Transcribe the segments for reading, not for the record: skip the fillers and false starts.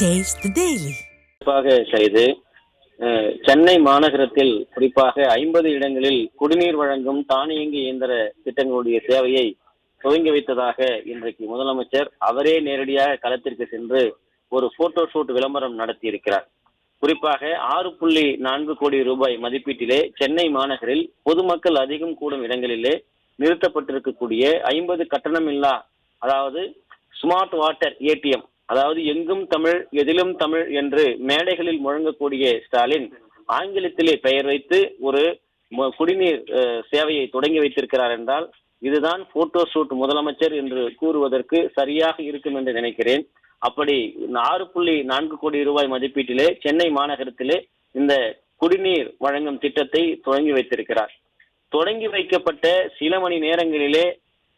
Taste the Daily. குறிப்பாக செய்து சென்னை மாநகரத்தில் குறிப்பாக 50 இடங்களில் குடிநீர் வழங்கும் தானியங்கி இயந்திர திட்டங்களுடைய சேவையை துவங்கி வைத்ததாக இன்றைக்கு முதலமைச்சர் அவரே நேரடியாக களத்திற்கு சென்று ஒரு போட்டோ ஷூட் விளம்பரம் நடத்தி இருக்கிறார். குறிப்பாக 6.4 கோடி ரூபாய் மதிப்பீட்டிலே சென்னை மாநகரில் பொதுமக்கள் அதிகம் கூடும் இடங்களிலே நிறுத்தப்பட்டிருக்கக்கூடிய 50 கட்டணமில்லா, அதாவது ஸ்மார்ட் வாட்டர் ஏடிஎம், அதாவது எங்கும் தமிழ் எதிலும் தமிழ் என்று மேடைகளில் முழங்கக்கூடிய ஸ்டாலின் ஆங்கிலத்திலே பெயர் வைத்து ஒரு குடிநீர் சேவையை தொடங்கி வைத்திருக்கிறார் என்றால் இதுதான் போட்டோ ஷூட் முதலமைச்சர் என்று கூறுவதற்கு சரியாக இருக்கும் என்று நினைக்கிறேன். அப்படி 6.4 கோடி ரூபாய் மதிப்பீட்டிலே சென்னை மாநகரத்திலே இந்த குடிநீர் வழங்கும் திட்டத்தை தொடங்கி வைத்திருக்கிறார். தொடங்கி வைக்கப்பட்ட சில மணி நேரங்களிலே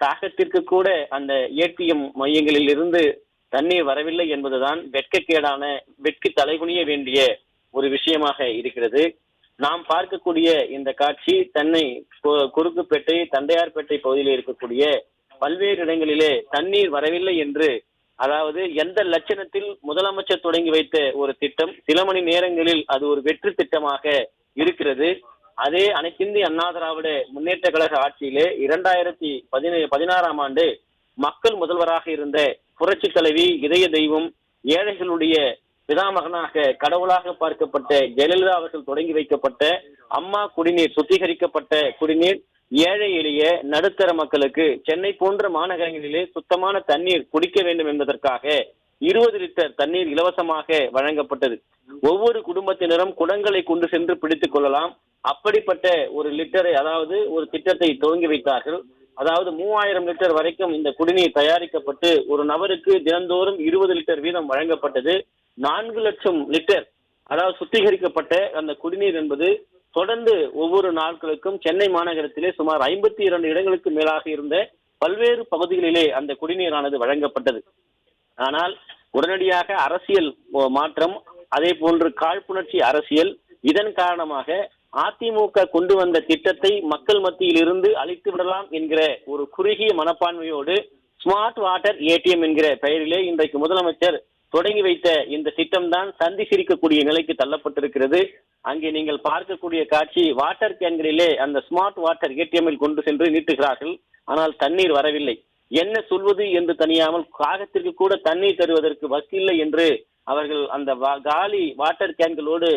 தாகத்திற்கு கூட அந்த ஏடிஎம் மையங்களில் இருந்து தண்ணீர் வரவில்லை என்பதுதான் வெட்கி தலைகுனிய வேண்டிய ஒரு விஷயமாக இருக்கிறது. நாம் பார்க்கக்கூடிய இந்த காட்சி சென்னை குறுக்குப்பேட்டை, தண்டையார்பேட்டை பகுதியில் இருக்கக்கூடிய பல்வேறு இடங்களிலே தண்ணீர் வரவில்லை என்று, அதாவது எந்த லட்சணத்தில் முதலமைச்சர் தொடங்கி வைத்த ஒரு திட்டம் சில மணி நேரங்களில் அது ஒரு வெற்றி திட்டமாக இருக்கிறது. அதே அனைத்திந்திய அண்ணா திராவிட முன்னேற்ற கழக ஆட்சியிலே 2016ஆம் ஆண்டு மக்கள் முதல்வராக இருந்த புரட்சி தலைவி, இதய தெய்வம், ஏழைகளுடைய பிதாமகனாக கடவுளாக பார்க்கப்பட்ட ஜெயலலிதா அவர்கள் தொடங்கி வைக்கப்பட்ட அம்மா குடிநீர், சுத்திகரிக்கப்பட்ட குடிநீர் ஏழை எளிய நடுத்தர மக்களுக்கு சென்னை போன்ற மாநகரங்களிலே சுத்தமான தண்ணீர் குடிக்க வேண்டும் என்பதற்காக 20 லிட்டர் தண்ணீர் இலவசமாக வழங்கப்பட்டது. ஒவ்வொரு குடும்பத்தினரும் குடங்களை கொண்டு சென்று பிடித்துக் கொள்ளலாம். அப்படிப்பட்ட ஒரு லிட்டரை, அதாவது ஒரு திட்டத்தை துவங்கி வைத்தார்கள். அதாவது 3000 லிட்டர் வரைக்கும் இந்த குடிநீர் தயாரிக்கப்பட்டு ஒரு நபருக்கு தினந்தோறும் 20 லிட்டர் வீதம் வழங்கப்பட்டது. 4 லட்சம் லிட்டர், அதாவது சுத்திகரிக்கப்பட்ட அந்த குடிநீர் என்பது தொடர்ந்து ஒவ்வொரு நாட்களுக்கும் சென்னை மாநகரத்திலே சுமார் 52 இடங்களுக்கு மேலாக இருந்த பல்வேறு பகுதிகளிலே அந்த குடிநீரானது வழங்கப்பட்டது. ஆனால் உடனடியாக அரசியல் மாற்றம், அதே போன்று காழ்ப்புணர்ச்சி அரசியல், இதன் காரணமாக அதிமுக கொண்டு வந்த திட்டத்தை மக்கள் மத்தியில் இருந்து அழித்து விடலாம் என்கிற ஒரு குறுகிய மனப்பான்மையோடு ஸ்மார்ட் வாட்டர் ஏடிஎம் என்கிற பெயரிலே இன்றைக்கு முதலமைச்சர் தொடங்கி வைத்த இந்த திட்டம் தான் சந்தி சிரிக்கக்கூடிய நிலைக்கு தள்ளப்பட்டிருக்கிறது. அங்கே நீங்கள் பார்க்கக்கூடிய காட்சி, வாட்டர் கேன்களிலே அந்த ஸ்மார்ட் வாட்டர் ஏடிஎம்மில் கொண்டு சென்று நீட்டுகிறார்கள். ஆனால் தண்ணீர் வரவில்லை. என்ன சொல்வது என்று தனியாமல் காகத்திற்கு கூட தண்ணீர் தருவதற்கு வக்கில்லை என்று அவர்கள் அந்த காலி வாட்டர் கேன்களோடு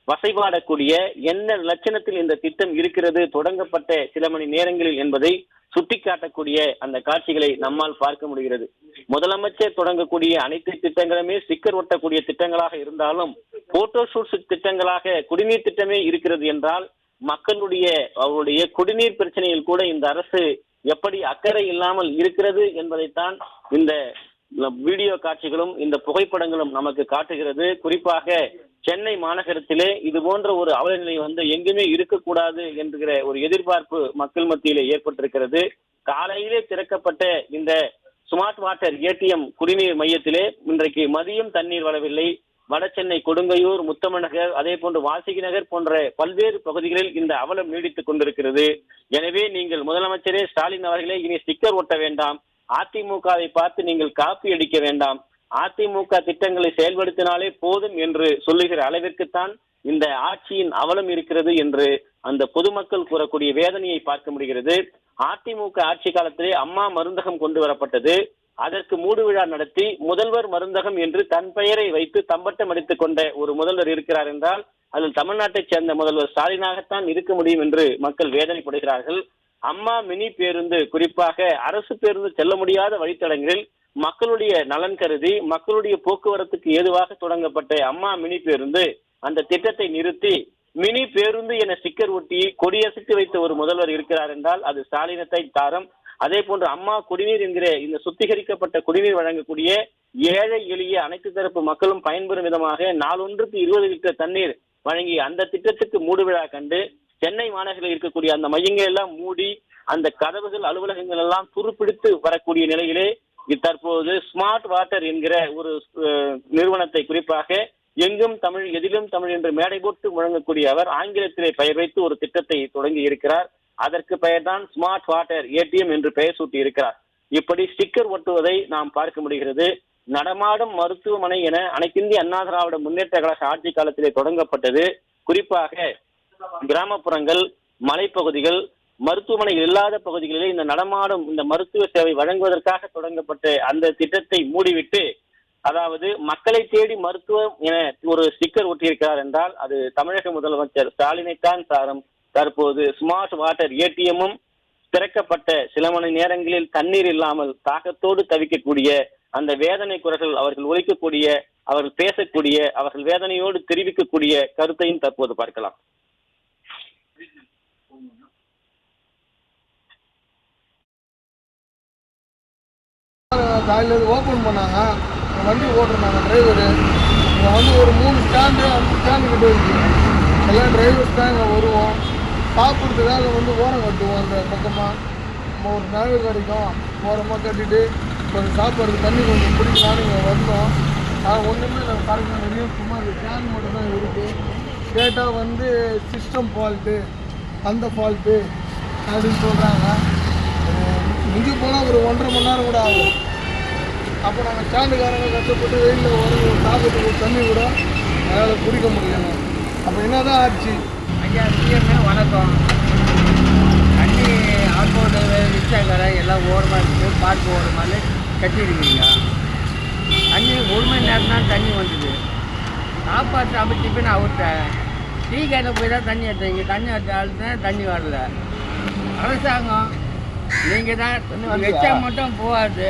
வசைபாடக்கூடிய என்ன லட்சணத்தில் இந்த திட்டம் இருக்கிறது தொடங்கப்பட்ட சில மணி நேரங்களில் என்பதை சுட்டிக்காட்டக்கூடிய அந்த காட்சிகளை நம்மால் பார்க்க முடிகிறது. முதலமைச்சர் தொடங்கக்கூடிய அனைத்து திட்டங்களுமே ஸ்டிக்கர் ஒட்டக்கூடிய திட்டங்களாக இருந்தாலும் போட்டோ ஷூட் திட்டங்களாக குடிநீர் திட்டமே இருக்கிறது என்றால் அவருடைய குடிநீர் பிரச்சனையில் கூட இந்த அரசு எப்படி அக்கறை இல்லாமல் இருக்கிறது என்பதைத்தான் இந்த வீடியோ காட்சிகளும் இந்த புகைப்படங்களும் நமக்கு காட்டுகிறது. குறிப்பாக சென்னை மாநகரத்திலே இது போன்ற ஒரு அவலநிலை எங்குமே இருக்கக்கூடாது என்கிற ஒரு எதிர்பார்ப்பு மக்கள் மத்தியிலே ஏற்பட்டிருக்கிறது. காலையிலே திறக்கப்பட்ட இந்த ஸ்மார்ட் வாட்டர் ஏடிஎம் குடிநீர் மையத்திலே இன்றைக்கு மதியம் தண்ணீர் வரவில்லை. வட சென்னை கொடுங்கையூர், முத்தமிழ்நகர், அதே போன்று வாசுகி நகர் போன்ற பல்வேறு பகுதிகளில் இந்த அவலம் நீடித்துக் கொண்டிருக்கிறது. எனவே நீங்கள் முதலமைச்சரே ஸ்டாலின் அவர்களே இனி ஸ்டிக்கர் ஒட்ட வேண்டாம், அதிமுகவை பார்த்து நீங்கள் காப்பி அடிக்க வேண்டாம், அதிமுக திட்டங்களை செயல்படுத்தினாலே போதும் என்று சொல்லுகிற அளவிற்குத்தான் இந்த ஆட்சியின் அவலம் இருக்கிறது என்று அந்த பொதுமக்கள் கூறக்கூடிய வேதனையை பார்க்க முடிகிறது. அதிமுக ஆட்சி காலத்திலே அம்மா மருந்தகம் கொண்டு வரப்பட்டது. அதற்கு மூடு விழா நடத்தி முதல்வர் மருந்தகம் என்று தன் பெயரை வைத்து தம்பட்டம் அடித்துக் கொண்ட ஒரு முதல்வர் இருக்கிறார் என்றால் அதில் தமிழ்நாட்டைச் சேர்ந்த முதல்வர் ஸ்டாலினாகத்தான் இருக்க முடியும் என்று மக்கள் வேதனைப்படுகிறார்கள். அம்மா மினி பேருந்து, குறிப்பாக அரசு பேருந்து செல்ல முடியாத வழித்தடங்களில் மக்களுடைய நலன் கருதி மக்களுடைய போக்குவரத்துக்கு ஏதுவாக தொடங்கப்பட்ட அம்மா மினி பேருந்து அந்த திட்டத்தை நிறுத்தி மினி பேருந்து என ஸ்டிக்கர் ஒட்டி கொடியசைத்து வைத்த ஒரு முதல்வர் இருக்கிறார் என்றால் அது ஸ்டாலினத்தை தாரம். அதே போன்று அம்மா குடிநீர் என்கிற இந்த சுத்திகரிக்கப்பட்ட குடிநீர் வழங்கக்கூடிய ஏழை எளிய அனைத்து தரப்பு மக்களும் பயன்பெறும் விதமாக நாளொன்றுக்கு 20 லிட்டர் தண்ணீர் வழங்கி அந்த திட்டத்துக்கு மூடு விழா கண்டு சென்னை மாநகரில் இருக்கக்கூடிய அந்த மையங்கள் எல்லாம் மூடி அந்த கதவுகள், அலுவலகங்கள் எல்லாம் துருப்பிடித்து வரக்கூடிய நிலையிலே தற்போது ஸ்மார்ட் வாட்டர் என்கிற ஒரு நிறுவனத்தை, குறிப்பாக எங்கும் தமிழ் எதிலும் தமிழ் என்று மேடை போட்டு முழங்கக்கூடிய அவர் ஆங்கிலத்திலே பெயர் வைத்து ஒரு திட்டத்தை தொடங்கி இருக்கிறார். அதற்கு பெயர்தான் ஸ்மார்ட் வாட்டர் ஏடிஎம் என்று பெயர் சூட்டி இருக்கிறார். இப்படி ஸ்டிக்கர் ஒட்டுவதை நாம் பார்க்க முடிகிறது. நடமாடும் மருத்துவமனை என அனைத்திந்திய அண்ணா திராவிட முன்னேற்ற கழக ஆட்சி காலத்திலே தொடங்கப்பட்டது. குறிப்பாக கிராமப்புறங்கள், மலைப்பகுதிகள், மருத்துவமனைகள் இல்லாத பகுதிகளிலே இந்த நடமாடும் இந்த மருத்துவ சேவை வழங்குவதற்காக தொடங்கப்பட்ட அந்த திட்டத்தை மூடிவிட்டு, அதாவது மக்களை தேடி மருத்துவம் என ஒரு ஸ்டிக்கர் ஒட்டியிருக்கிறார் என்றால் அது தமிழக முதலமைச்சர் ஸ்டாலினைத்தான் சாரும். தற்போது ஸ்மார்ட் வாட்டர் ஏடிஎம்மும் திறக்கப்பட்ட சில மணி நேரங்களில் தண்ணீர் இல்லாமல் தாகத்தோடு தவிக்கக்கூடிய அந்த வேதனை குரல்கள் அவர்கள் ஒலிக்கக்கூடிய, அவர்கள் பேசக்கூடிய, அவர்கள் வேதனையோடு தெரிவிக்கக்கூடிய கருத்தையும் தற்போது பார்க்கலாம். காலையில் ஓப்பன் பண்ணாங்க, வண்டி ஓட்டுறாங்க டிரைவரு. இங்கே வந்து ஒரு 3 ஸ்டாண்டு 5 ஸ்டாண்டு கிட்ட இருக்கு. எல்லாம் டிரைவர்ஸ் தான் இங்கே வருவோம். சாப்பிட்றதுக்காக வந்து ஓரம் கட்டுவோம். அந்த பக்கமாக நம்ம ஒரு நிழவு கிடைக்கும், ஓரமாக கட்டிட்டு கொஞ்சம் சாப்பிட்றதுக்கு தண்ணி கொஞ்சம் பிடிக்கலான்னு இங்கே வந்தோம். ஆனால் ஒன்றுமே இல்லை, கரெக்டாக வெளியும் சும்மா இந்த கேன் மட்டும் தான் இருக்குது. கேட்டால் வந்து சிஸ்டம் ஃபால்ட்டு, அந்த ஃபால்ட்டு அப்படின்னு சொல்கிறாங்க. மிஞ்சி போனால் ஒரு 1.5 மணி நேரம் கூட ஆகும். அப்போ நாங்கள் ஸ்டாண்டுக்காரங்க கஷ்டப்பட்டு வெயிலில் ஒரு சாப்பிட்றதுக்கு தண்ணி கூட அதனால் குடிக்க முடியல. அப்போ என்ன தான் ஆச்சு? ஐயா சிஎம்ஏ வணக்கம். தண்ணி ஆட்டோட ரிக்ஷா கடை எல்லாம் ஓரமாக இருக்குது, பார்க்கு ஓரமாக கட்டியிருக்கீங்க. தண்ணி 1 மணி நேரம் தான் தண்ணி வந்தது. சாப்பாடு அமைச்சிப்பி நான் விட்டேன். டீ கடையில் போய் தான் தண்ணி எடுத்தீங்க. தண்ணி எடுத்தாலும் தண்ணி வரல. அரசாங்கம் நீங்கள் தான் வச்சா மட்டும் போகாது,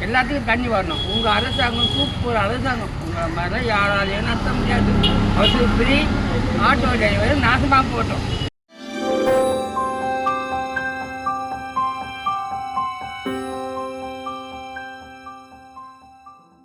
எல்லாத்துக்கும் தண்ணி வரணும். உங்கள் அரசாங்கம் சூப்பர் அரசாங்கம். உங்கள் மாதிரி யாராலையும் நடத்த முடியாது. அவருக்கு ஃப்ரீ ஆட்டோ டிரைவர் நாசமாக போட்டோம்.